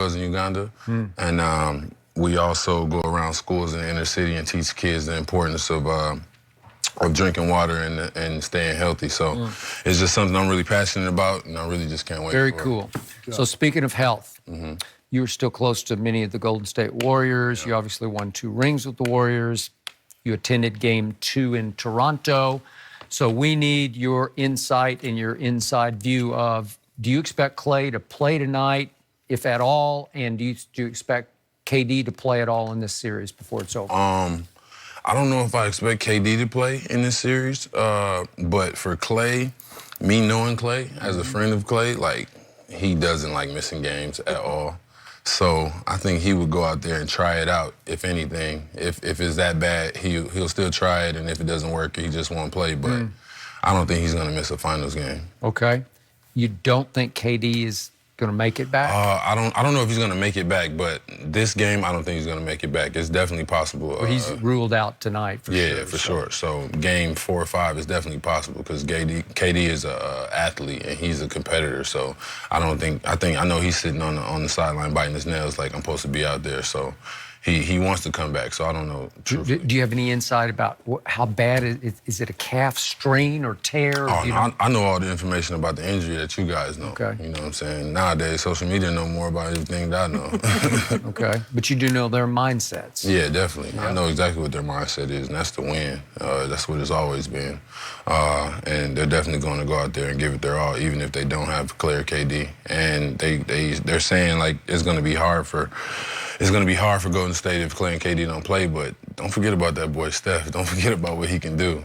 was in Uganda, and we also go around schools in the inner city and teach kids the importance of drinking water and staying healthy. So it's just something I'm really passionate about, and I really just can't wait. Very for cool. So speaking of health, you were still close to many of the Golden State Warriors. You obviously won 2 rings with the Warriors. You attended Game 2 in Toronto. So we need your insight and your inside view of, do you expect Klay to play tonight, if at all, and do you expect KD to play at all in this series before it's over? I don't know if I expect KD to play in this series, but for Klay, me knowing Klay, as a friend of Klay, like, he doesn't like missing games at all. So I think he would go out there and try it out, if anything. If it's that bad, he'll still try it, and if it doesn't work, he just won't play. But I don't think he's going to miss a finals game. Okay. You don't think KD is going to make it back? I don't know if he's going to make it back, but this game, I don't think he's going to make it back. It's definitely possible. Well, he's ruled out tonight for sure. Yeah, for sure. So game 4 or 5 is definitely possible because KD is an athlete and he's a competitor. So I know he's sitting on the sideline biting his nails like, I'm supposed to be out there. So he wants to come back. So I don't know. Do you have any insight about how bad is it? A calf strain or tear? I know all the information about the injury that you guys know. Okay. You know what I'm saying? Nowadays, social media know more about everything that I know. Okay. But you do know their mindsets. Yeah, definitely. Yeah. I know exactly what their mindset is, and that's to win. That's what it's always been. And they're definitely going to go out there and give it their all, even if they don't have Klay or KD. And they're saying, like, it's going to be hard for Golden State if Klay and KD don't play, but don't forget about that boy Steph. Don't forget about what he can do.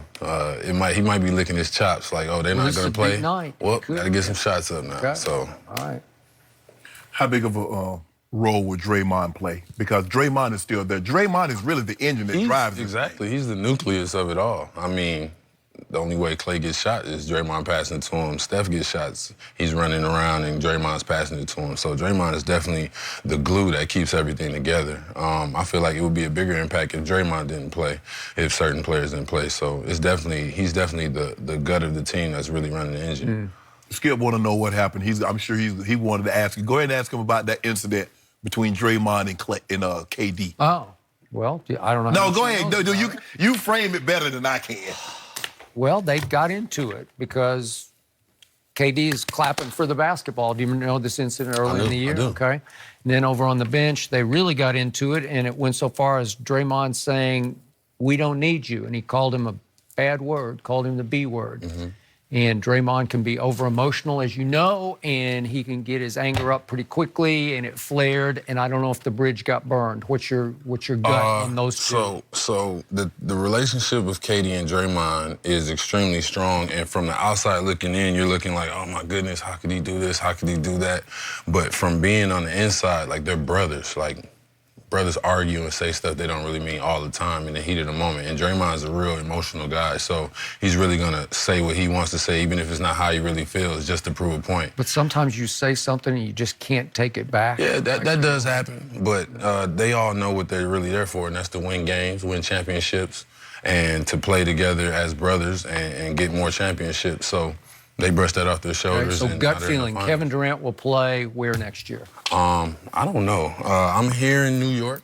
He might be licking his chops like, oh, they're not going to play. Big night. Well, got to get some shots up now. Okay. So, all right. How big of a role would Draymond play? Because Draymond is still there. Draymond is really the engine that drives it. Exactly. He's the nucleus of it all. I mean, the only way Klay gets shot is Draymond passing it to him. Steph gets shots, he's running around and Draymond's passing it to him. So Draymond is definitely the glue that keeps everything together. I feel like it would be a bigger impact if Draymond didn't play, if certain players didn't play. So he's definitely the gut of the team that's really running the engine. Skip want to know what happened. I'm sure he wanted to ask you. Go ahead and ask him about that incident between Draymond and KD. Oh, well, I don't know. No, go ahead. You frame it better than I can. Well, they got into it because KD is clapping for the basketball. Do you know this incident early in the year? I do. Okay. And then over on the bench, they really got into it, and it went so far as Draymond saying, "We don't need you," and he called him a bad word, called him the B word. And Draymond can be over-emotional, as you know, and he can get his anger up pretty quickly, and it flared, and I don't know if the bridge got burned. What's your gut on those two? So the relationship with KD and Draymond is extremely strong, and from the outside looking in, you're looking like, oh my goodness, how could he do this? How could he do that? But from being on the inside, like, they're brothers. Like, brothers argue and say stuff they don't really mean all the time in the heat of the moment. And Draymond's a real emotional guy, so he's really gonna say what he wants to say, even if it's not how he really feels, just to prove a point. But sometimes you say something and you just can't take it back. Yeah, that does happen. But they all know what they're really there for, and that's to win games, win championships, and to play together as brothers and get more championships. So they brushed that off their shoulders. Okay, so gut feeling, Kevin Durant will play where next year? I don't know. I'm here in New York,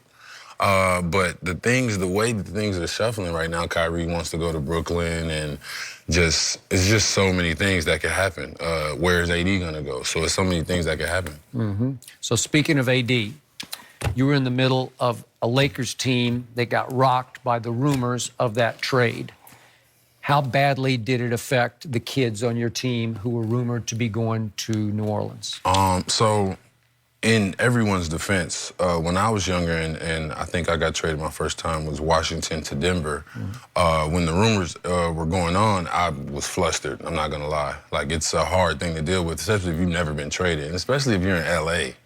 but the way that things are shuffling right now, Kyrie wants to go to Brooklyn, and it's just so many things that could happen. Where is AD going to go? So it's so many things that could happen. So speaking of AD, you were in the middle of a Lakers team that got rocked by the rumors of that trade. How badly did it affect the kids on your team who were rumored to be going to New Orleans? So in everyone's defense, when I was younger, and I think I got traded my first time was Washington to Denver, when the rumors were going on, I was flustered, I'm not going to lie. Like, it's a hard thing to deal with, especially if you've never been traded, and especially if you're in L.A.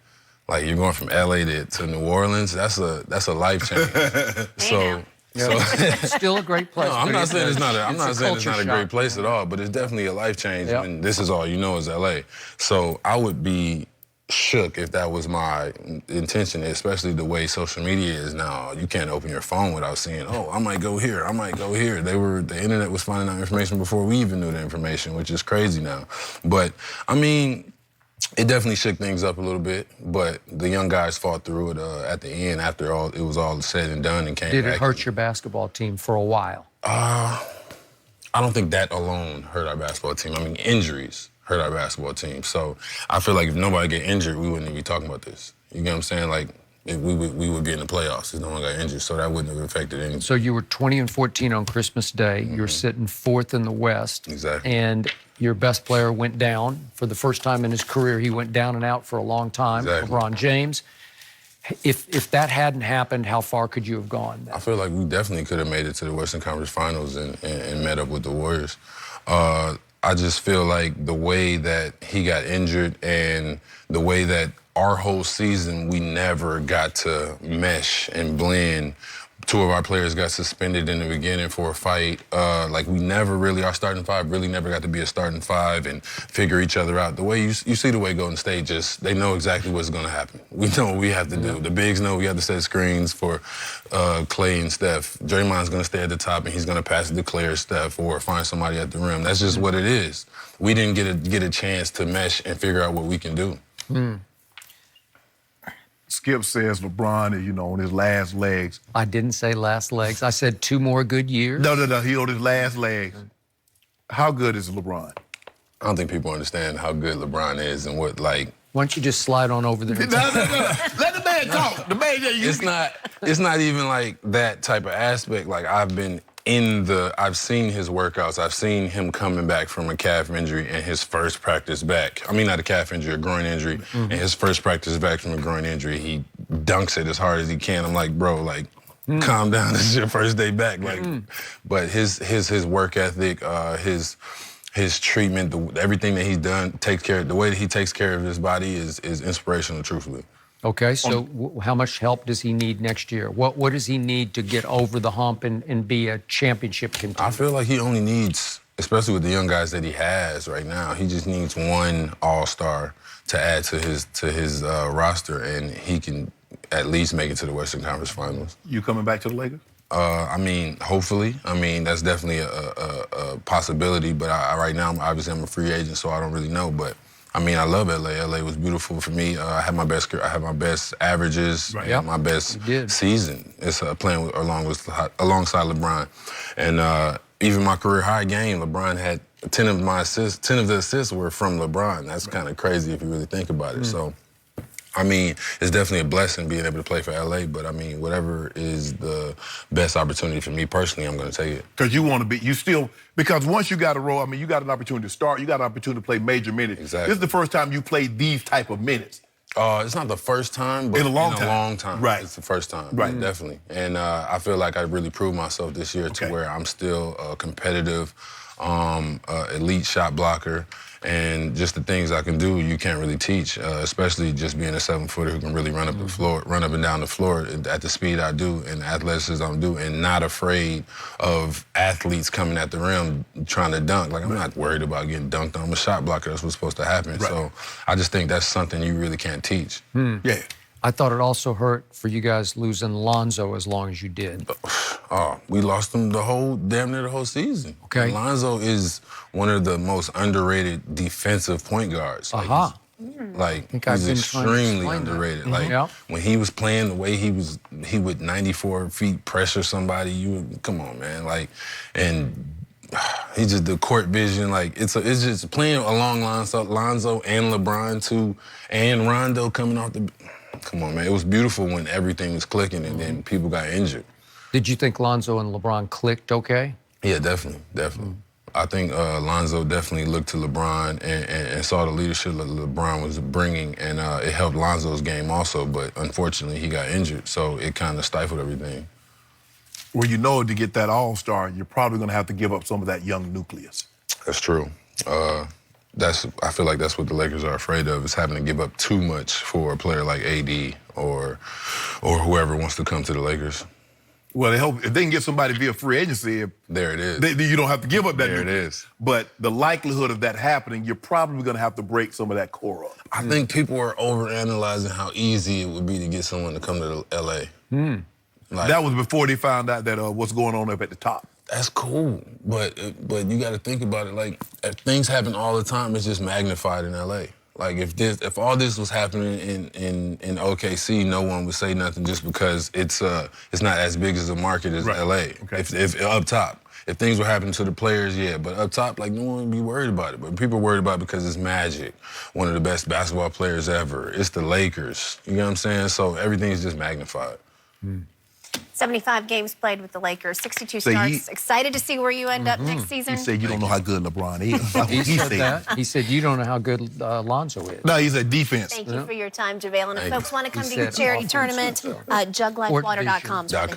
Like, you're going from L.A. to New Orleans, that's a life change. So it's still a great place. No, I'm not saying it's not a great place at all, but it's definitely a life change when this is all you know is LA. So I would be shook if that was my intention, especially the way social media is now. You can't open your phone without seeing, oh, I might go here, I might go here. The internet was finding out information before we even knew the information, which is crazy now. But I mean, It definitely shook things up a little bit, but the young guys fought through it at the end after it was all said and done and came Did back. it hurt your basketball team for a while? I don't think that alone hurt our basketball team. I mean, injuries hurt our basketball team. So I feel like if nobody get injured, we wouldn't even be talking about this. You get what I'm saying? Like, we would be in the playoffs if no one got injured, so that wouldn't have affected anything. So you were 20-14 on Christmas Day. You were sitting 4th in the West. Exactly. And your best player went down. For the first time in his career, he went down and out for a long time, Exactly. LeBron James. If that hadn't happened, how far could you have gone? I feel like we definitely could have made it to the Western Conference Finals and met up with the Warriors. I just feel like the way that he got injured and the way that our whole season, we never got to mesh and blend. 2 of our players got suspended in the beginning for a fight. Like, we never really, our starting 5 really never got to be a starting 5 and figure each other out. The way you see the way Golden State just, they know exactly what's going to happen. We know what we have to do. The bigs know we have to set screens for Clay and Steph. Draymond's going to stay at the top and he's going to pass it to Clay or Steph or find somebody at the rim. That's just what it is. We didn't get a chance to mesh and figure out what we can do. Skip says LeBron is, you know, on his last legs. I didn't say last legs. I said 2 more good years. No, he on his last legs. How good is LeBron? I don't think people understand how good LeBron is and what, like... Why don't you just slide on over there? No. Let the man talk. The man, It's not even like that type of aspect. Like, I've seen his workouts. I've seen him coming back from a calf injury and his first practice back. I mean, not a calf injury, a groin injury. And his first practice back from a groin injury, he dunks it as hard as he can. I'm like, bro, like, calm down. This is your first day back. Like, but his work ethic, his treatment, everything that he's done, the way that he takes care of his body is inspirational, truthfully. Okay, so how much help does he need next year? What does he need to get over the hump and be a championship contender? I feel like he only needs, especially with the young guys that he has right now, he just needs one all-star to add to his roster, and he can at least make it to the Western Conference Finals. You coming back to the Lakers? I mean, hopefully. I mean, that's definitely a possibility, but right now, obviously, I'm a free agent, so I don't really know, but I mean, I love LA. LA was beautiful for me. I had my best averages, my best season. It's playing alongside LeBron, and even my career high game, LeBron had 10 of my assists. 10 of the assists were from LeBron. That's kind of crazy if you really think about it. So, I mean, it's definitely a blessing being able to play for LA. But I mean, whatever is the best opportunity for me personally, I'm going to take it. Because you want to be, because once you got a role, I mean, you got an opportunity to start, you got an opportunity to play major minutes. Exactly. This is the first time you played these type of minutes. It's not the first time, but in a long time. Right. It's the first time. Right. Definitely. And I feel like I really proved myself this year to where I'm still a competitive, elite shot blocker. And just the things I can do, you can't really teach, especially just being a 7-footer who can really run up the floor, run up and down the floor at the speed I do and the athleticism I do, and not afraid of athletes coming at the rim trying to dunk. Like, I'm not worried about getting dunked on. I'm a shot blocker. That's what's supposed to happen. Right. So I just think that's something you really can't teach. Yeah. I thought it also hurt for you guys losing Lonzo as long as you did. We lost him damn near the whole season. Okay. And Lonzo is one of the most underrated defensive point guards. Like, he's extremely underrated. Like, when he was playing the way he would 94 feet pressure somebody, come on, man. Like, and he just, the court vision, like, it's just playing along Lonzo and LeBron too, and Rondo coming off the, come on, man. It was beautiful when everything was clicking and then people got injured. Did you think Lonzo and LeBron clicked okay? Yeah, definitely. I think Lonzo definitely looked to LeBron and saw the leadership that LeBron was bringing, and it helped Lonzo's game also, but unfortunately he got injured, so it kind of stifled everything. Well, you know, to get that all-star, you're probably going to have to give up some of that young nucleus. That's true. I feel like that's what the Lakers are afraid of, is having to give up too much for a player like AD or whoever wants to come to the Lakers. Well, they hope if they can get somebody via free agency, there it is. You don't have to give up that. There it is. But the likelihood of that happening, you're probably going to have to break some of that core up. I think people are overanalyzing how easy it would be to get someone to come to L.A. Like, that was before they found out that what's going on up at the top. That's cool, but you got to think about it. Like, if things happen all the time, it's just magnified in L.A. Like if all this was happening in OKC, no one would say nothing just because it's not as big as a market as LA. Okay. If up top. If things were happening to the players, yeah, but up top, like, no one would be worried about it. But people are worried about it because it's Magic, one of the best basketball players ever. It's the Lakers, you know what I'm saying? So everything's just magnified. 75 games played with the Lakers, 62 So starts. Excited to see where you end up next season? He said you don't know how good LeBron is. That's He what he said said. that. He said you don't know how good Lonzo is. No, he said defense. Thank you for your time, JaVale. And if Thank folks you. want to come He to your said charity offense tournament, too. juglifewater.com. .com.